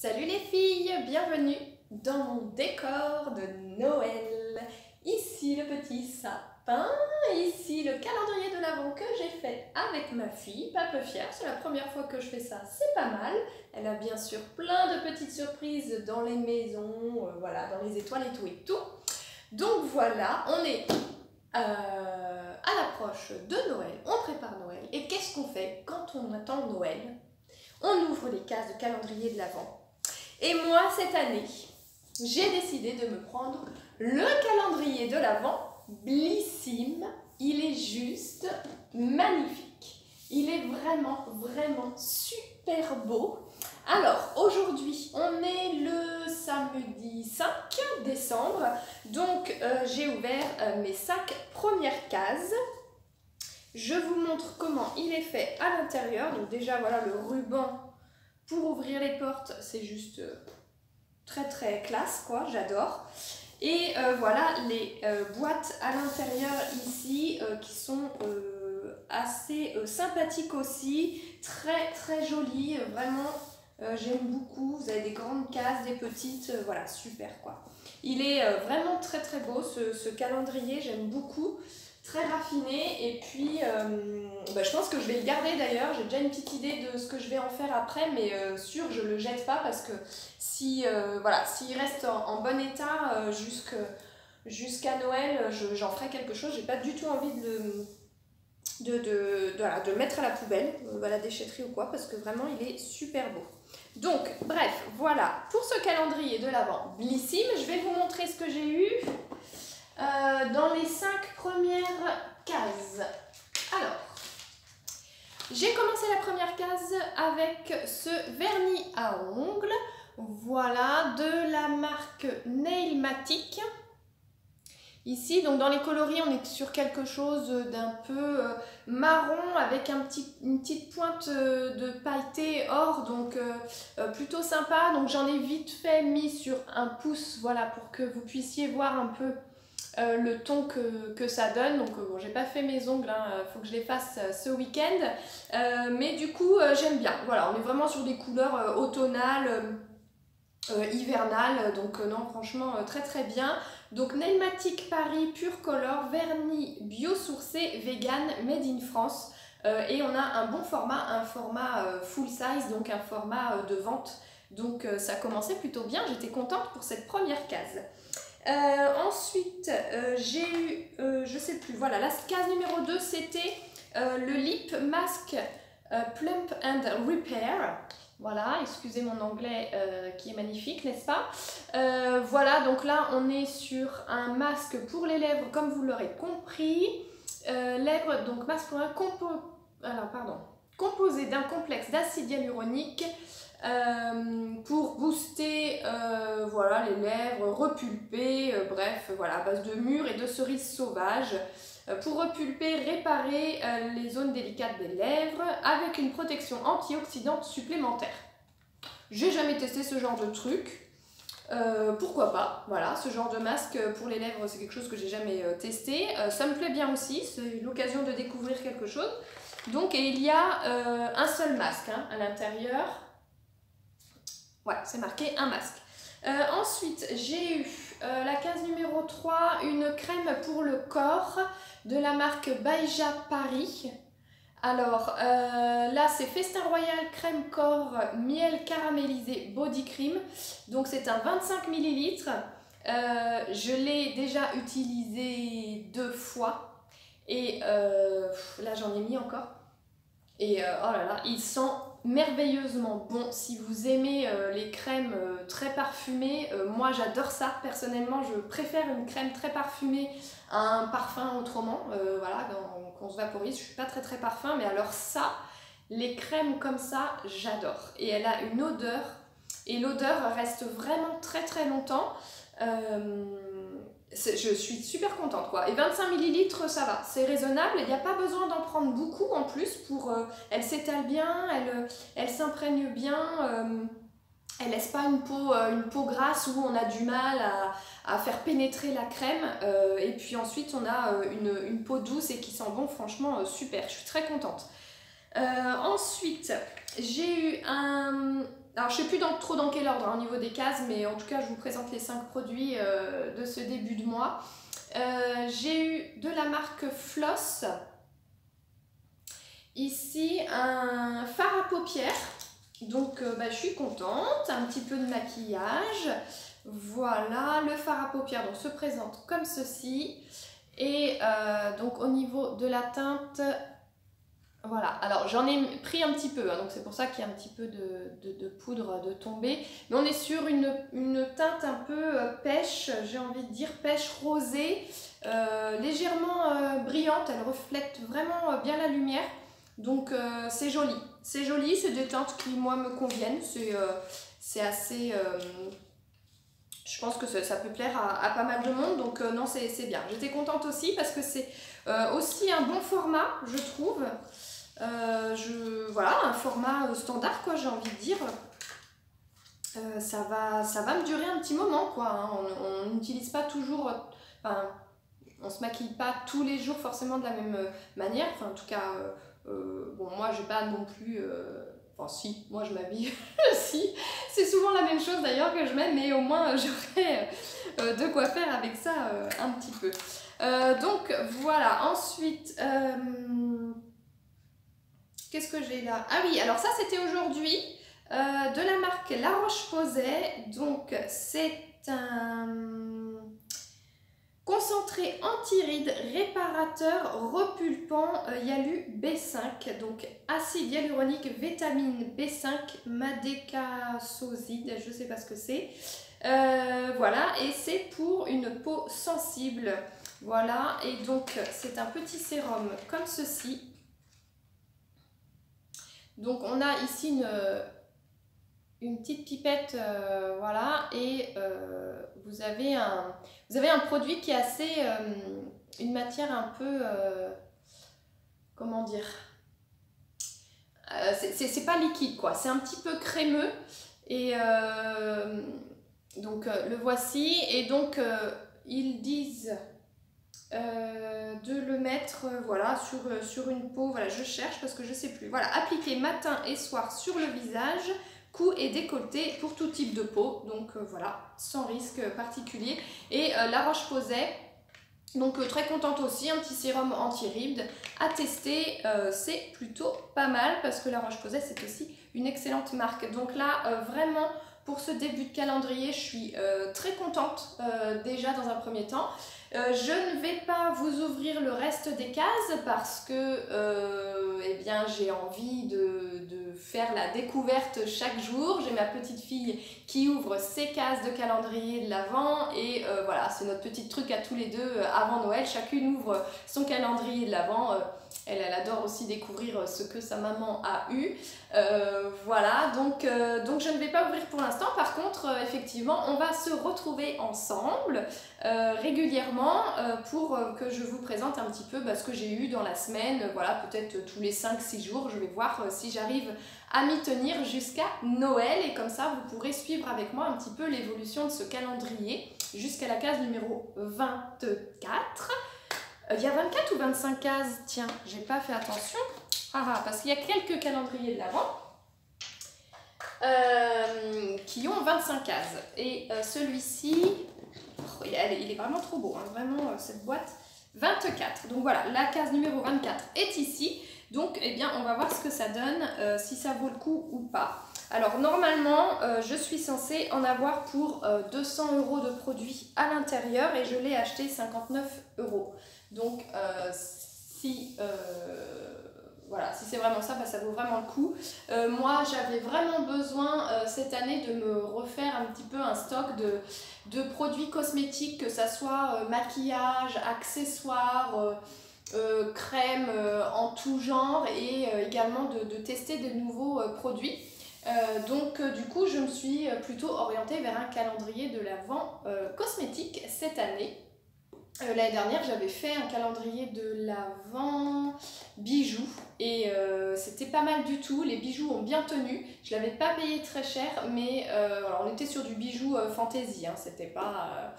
Salut les filles, bienvenue dans mon décor de Noël. Ici le petit sapin, ici le calendrier de l'Avent que j'ai fait avec ma fille, pas peu fière, c'est la première fois que je fais ça, c'est pas mal. Elle a bien sûr plein de petites surprises dans les maisons, voilà, dans les étoiles et tout et tout. Donc voilà, on est à l'approche de Noël, on prépare Noël. Et qu'est-ce qu'on fait quand on attend Noël? On ouvre les cases de calendrier de l'Avent. Et moi, cette année, j'ai décidé de me prendre le calendrier de l'Avent Blissim. Il est juste magnifique. Il est vraiment, vraiment super beau. Alors, aujourd'hui, on est le samedi 5 décembre. Donc, j'ai ouvert mes 5 premières cases. Je vous montre comment il est fait à l'intérieur. Donc déjà, voilà le ruban pour ouvrir les portes, c'est juste très très classe, quoi, j'adore. Et voilà les boîtes à l'intérieur ici qui sont assez sympathiques aussi, très très jolies, vraiment j'aime beaucoup. Vous avez des grandes cases, des petites, voilà, super quoi. Il est vraiment très très beau ce calendrier, j'aime beaucoup. Très raffiné et puis je pense que je vais le garder d'ailleurs, j'ai déjà une petite idée de ce que je vais en faire après, mais sûr je le jette pas parce que si voilà, s'il reste en bon état jusqu'à Noël, j'en ferai quelque chose. J'ai pas du tout envie de le mettre à la poubelle, à la déchetterie ou quoi, parce que vraiment il est super beau. Donc bref, voilà pour ce calendrier de l'Avent Blissim. Je vais vous montrer ce que j'ai eu dans les 5 premières cases. Alors, j'ai commencé la première case avec ce vernis à ongles, voilà, de la marque Nailmatic. Ici, donc dans les coloris, on est sur quelque chose d'un peu marron avec une petite pointe de pailleté or, donc plutôt sympa. Donc j'en ai vite fait mis sur un pouce, voilà, pour que vous puissiez voir un peu le ton que ça donne. Donc bon, j'ai pas fait mes ongles, faut que je les fasse ce week-end, mais du coup j'aime bien. Voilà, on est vraiment sur des couleurs automnales, hivernales, donc non, franchement très très bien. Donc Nailmatic Paris Pure Color, vernis biosourcé, vegan, made in France, et on a un bon format, un format full size, donc un format de vente. Donc ça commençait plutôt bien, j'étais contente pour cette première case. Ensuite, j'ai eu, je sais plus, voilà, la case numéro 2, c'était le Lip Mask Plump and Repair. Voilà, excusez mon anglais qui est magnifique, n'est-ce pas? Voilà, donc là, on est sur un masque pour les lèvres, comme vous l'aurez compris. Lèvres, donc masque pour un composé d'un complexe d'acide hyaluronique. Pour booster voilà, les lèvres, repulper, bref, voilà, à base de mûres et de cerises sauvages, pour repulper, réparer les zones délicates des lèvres avec une protection antioxydante supplémentaire. J'ai jamais testé ce genre de truc, pourquoi pas, voilà, ce genre de masque pour les lèvres, c'est quelque chose que j'ai jamais testé, ça me plaît bien aussi, c'est l'occasion de découvrir quelque chose. Donc, et il y a un seul masque à l'intérieur. Ouais, c'est marqué un masque. Ensuite, j'ai eu la case numéro 3, une crème pour le corps de la marque Baija Paris. Alors, là, c'est Festin Royal Crème Corps Miel Caramélisé Body Cream. Donc, c'est un 25 ml. Je l'ai déjà utilisé 2 fois. Et là, j'en ai mis encore. Et oh là là, il sent merveilleusement bon. Si vous aimez les crèmes très parfumées, moi j'adore ça. Personnellement, je préfère une crème très parfumée à un parfum autrement. Voilà, qu'on se vaporise. Je suis pas très très parfum, mais alors ça, les crèmes comme ça, j'adore. Et elle a une odeur, et l'odeur reste vraiment très très longtemps. Je suis super contente quoi. Et 25 ml ça va, c'est raisonnable, il n'y a pas besoin d'en prendre beaucoup en plus pour... elle s'étale bien, elle s'imprègne bien, elle laisse pas une peau grasse où on a du mal à faire pénétrer la crème, et puis ensuite on a une peau douce et qui sent bon, franchement super, je suis très contente. Ensuite j'ai eu alors je sais plus trop dans quel ordre hein, au niveau des cases, mais en tout cas je vous présente les 5 produits de ce début de mois. J'ai eu de la marque Floss, ici un fard à paupières, donc je suis contente, un petit peu de maquillage, voilà, le fard à paupières donc, se présente comme ceci, et donc au niveau de la teinte, voilà, alors j'en ai pris un petit peu, hein, donc c'est pour ça qu'il y a un petit peu de poudre de tombée, mais on est sur une teinte un peu pêche, j'ai envie de dire pêche rosée, légèrement brillante, elle reflète vraiment bien la lumière, donc c'est joli, c'est des teintes qui moi me conviennent, c'est assez... je pense que ça peut plaire à pas mal de monde, donc non c'est bien. J'étais contente aussi parce que c'est aussi un bon format, je trouve. Voilà, un format standard quoi, j'ai envie de dire. Ça va me durer un petit moment quoi, hein. On n'utilise pas toujours, enfin, on se maquille pas tous les jours forcément de la même manière, enfin en tout cas, bon moi j'ai pas non plus, enfin si, moi je m'habille, si, c'est souvent la même chose d'ailleurs que je mets, mais au moins j'aurai de quoi faire avec ça un petit peu. Donc voilà, ensuite... qu'est-ce que j'ai là? Ah oui, alors ça c'était aujourd'hui de la marque La Roche-Posay. Donc c'est un concentré anti-rides réparateur repulpant Yalu B5. Donc acide hyaluronique, vitamine B5, madécassoside, je sais pas ce que c'est. Voilà, et c'est pour une peau sensible. Voilà, et donc c'est un petit sérum comme ceci. Donc on a ici une petite pipette, voilà, et vous avez un produit qui est assez, une matière un peu, comment dire, c'est pas liquide quoi, c'est un petit peu crémeux, et donc le voici, et donc ils disent... de le mettre voilà, sur une peau, voilà, je cherche parce que je sais plus, voilà, appliquer matin et soir sur le visage, cou et décolleté pour tout type de peau, donc voilà, sans risque particulier. Et La Roche-Posay, donc très contente aussi, un petit sérum anti-rides à tester, c'est plutôt pas mal parce que La Roche-Posay c'est aussi une excellente marque. Donc là vraiment pour ce début de calendrier je suis très contente déjà dans un premier temps. Je ne vais pas vous ouvrir le reste des cases parce que eh bien, j'ai envie de faire la découverte chaque jour. J'ai ma petite fille qui ouvre ses cases de calendrier de l'Avent et voilà, c'est notre petit truc à tous les deux avant Noël. Chacune ouvre son calendrier de l'Avent. Elle adore aussi découvrir ce que sa maman a eu. Voilà, donc je ne vais pas ouvrir pour l'instant. Par contre, effectivement, on va se retrouver ensemble régulièrement pour que je vous présente un petit peu ce que j'ai eu dans la semaine. Voilà, peut-être tous les 5-6 jours. Je vais voir si j'arrive à m'y tenir jusqu'à Noël. Et comme ça, vous pourrez suivre avec moi un petit peu l'évolution de ce calendrier jusqu'à la case numéro 24. Il y a 24 ou 25 cases? Tiens, j'ai pas fait attention. Parce qu'il y a quelques calendriers de l'Avent qui ont 25 cases. Et celui-ci, il est vraiment trop beau, hein, vraiment cette boîte. 24. Donc voilà, la case numéro 24 est ici. Donc eh bien, on va voir ce que ça donne, si ça vaut le coup ou pas. Alors normalement, je suis censée en avoir pour 200 € de produits à l'intérieur et je l'ai acheté 59 €. Donc voilà, si c'est vraiment ça, ça vaut vraiment le coup. Moi, j'avais vraiment besoin cette année de me refaire un petit peu un stock de produits cosmétiques, que ça soit maquillage, accessoires, crème en tout genre, et également de tester de nouveaux produits. Donc du coup, je me suis plutôt orientée vers un calendrier de l'Avent cosmétique cette année. L'année dernière, j'avais fait un calendrier de l'Avent bijoux et c'était pas mal du tout. Les bijoux ont bien tenu. Je l'avais pas payé très cher, mais voilà, on était sur du bijou fantaisie, hein. C'était pas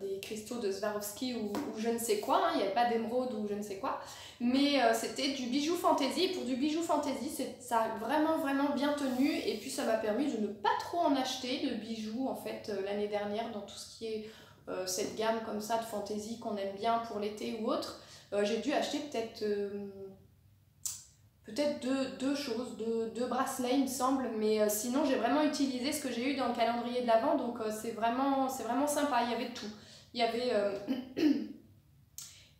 des cristaux de Swarovski ou je ne sais quoi, hein. Il n'y avait pas d'émeraude ou je ne sais quoi, mais c'était du bijou fantaisie. Pour du bijou fantaisie, ça a vraiment vraiment bien tenu, et puis ça m'a permis de ne pas trop en acheter de bijoux en fait l'année dernière dans tout ce qui est cette gamme comme ça de fantaisie qu'on aime bien pour l'été ou autre. J'ai dû acheter peut-être deux choses, deux bracelets il me semble, mais sinon j'ai vraiment utilisé ce que j'ai eu dans le calendrier de l'Avent, donc c'est vraiment sympa. Il y avait tout. Il y avait,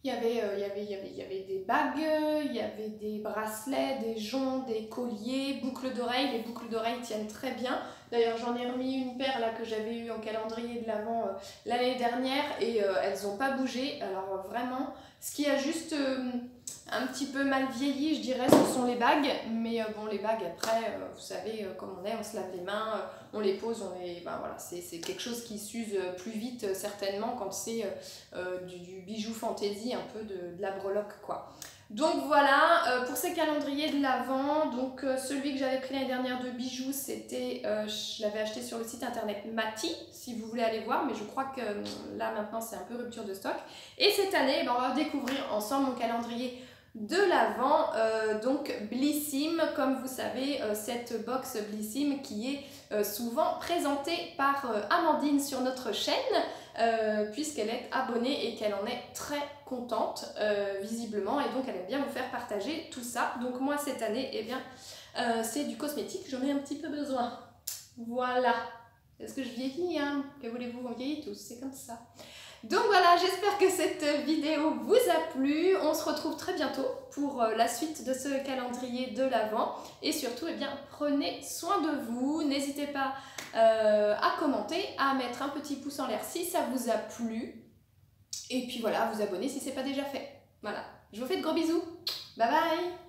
il y avait des bagues, il y avait des bracelets, des joncs, des colliers, boucles d'oreilles. Les boucles d'oreilles tiennent très bien. D'ailleurs j'en ai remis une paire là que j'avais eue en calendrier de l'Avent l'année dernière, et elles n'ont pas bougé. Alors vraiment, ce qui a juste un petit peu mal vieilli, je dirais, ce sont les bagues. Mais bon, les bagues après, vous savez comme on est, on se lave les mains, on les pose, ben voilà, c'est quelque chose qui s'use plus vite certainement quand c'est du bijou fantaisie, un peu de la breloque quoi. Donc voilà, pour ces calendriers de l'Avent, donc celui que j'avais pris l'année dernière de bijoux, c'était, je l'avais acheté sur le site internet Mati, si vous voulez aller voir, mais je crois que là maintenant c'est un peu rupture de stock. Et cette année, ben, on va découvrir ensemble mon calendrier de l'Avent, donc Blissim, comme vous savez, cette box Blissim qui est souvent présentée par Amandine sur notre chaîne, puisqu'elle est abonnée et qu'elle en est très contente visiblement, et donc elle aime bien vous faire partager tout ça. Donc moi cette année, eh bien c'est du cosmétique, j'en ai un petit peu besoin. Voilà. Est-ce que je vieillis, hein? Que voulez-vous, on vieillit tous, c'est comme ça. Donc voilà, j'espère que cette vidéo vous a plu. On se retrouve très bientôt pour la suite de ce calendrier de l'Avent. Et surtout, eh bien, prenez soin de vous. N'hésitez pas à commenter, à mettre un petit pouce en l'air si ça vous a plu. Et puis voilà, à vous abonner si ce n'est pas déjà fait. Voilà, je vous fais de gros bisous. Bye bye!